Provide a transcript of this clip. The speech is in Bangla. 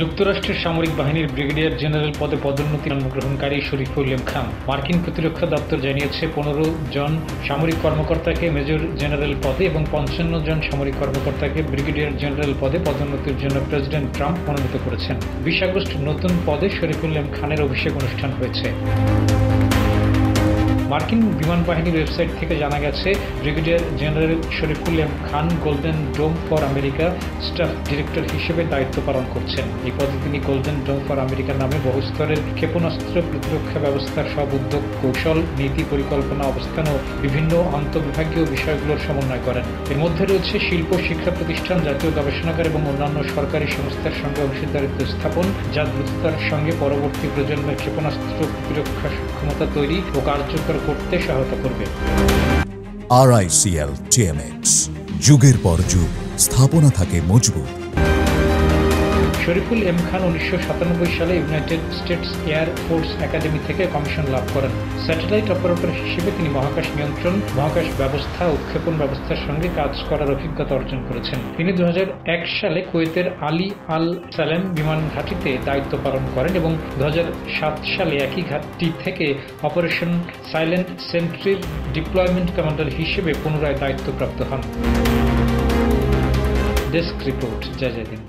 যুক্তরাষ্ট্রের সামরিক বাহিনীর ব্রিগেডিয়ার জেনারেল পদে পদোন্নতি গ্রহণকারী শরীফুল এম খান। মার্কিন প্রতিরক্ষা দপ্তর জানিয়েছে 15 জন সামরিক কর্মকর্তাকে মেজর জেনারেল পদে এবং 55 জন সামরিক কর্মকর্তাকে ব্রিগেডিয়ার জেনারেল পদে পদোন্নতির জন্য প্রেসিডেন্ট ট্রাম্প মনোনীত করেছেন। 20 আগস্ট নতুন পদে শরীফুল এম খানের অভিষেক অনুষ্ঠান হয়েছে। মার্কিন বিমান বাহিনীর ওয়েবসাইট থেকে জানা গেছে, brigadier general Shariful M Khan golden dome for America staff director হিসেবে দায়িত্ব পালন করছেন। এই পদে তিনি গোল্ডেন ডোম ফর আমেরিকা নামে বহুস্তরের ক্ষেপণাস্ত্র প্রতিরক্ষা ব্যবস্থার সব উদ্যোগ, কৌশল, নীতি, পরিকল্পনা, অবস্থান ও বিভিন্ন আন্তঃবিভাগীয় বিষয়গুলোর সমন্বয় করেন। এর মধ্যে রয়েছে শিল্প, শিক্ষা প্রতিষ্ঠান, জাতীয় গবেষণাগার এবং অন্যান্য সরকারি সংস্থার সঙ্গে অংশীদারিত্ব স্থাপন, যা দ্রুততার সঙ্গে পরবর্তী প্রজন্মের ক্ষেপণাস্ত্র প্রতিরক্ষা সক্ষমতা তৈরি ও কার্যকর করতে সহায়তা করবে। RICL TMX, যুগের পর যুগ স্থাপনা থাকে মজবুত। শরীফুল এম খান 1997 সালে United states air force academy থেকে কমিশন লাভ করেন। স্যাটেলাইট অপারেটর হিসেবে তিনি মহাকাশ নিয়ন্ত্রণ, মহাকাশ ব্যবস্থা, উৎক্ষেপণ ব্যবস্থার সঙ্গে কাজ করার অভিজ্ঞতা অর্জন করেছেন। তিনি 2001 সালে কুয়েতের আলী আল সালেম বিমান ঘাঁটিতে দায়িত্ব পালন করেন এবং 2007 সালে একই ঘাঁটি থেকে অপারেশন সাইলেন্ট সেন্ট্রির ডিপ্লয়মেন্ট কমান্ডার হিসেবে পুনরায় দায়িত্বপ্রাপ্ত হন। ডেস্ক রিপোর্ট, জয় দিন।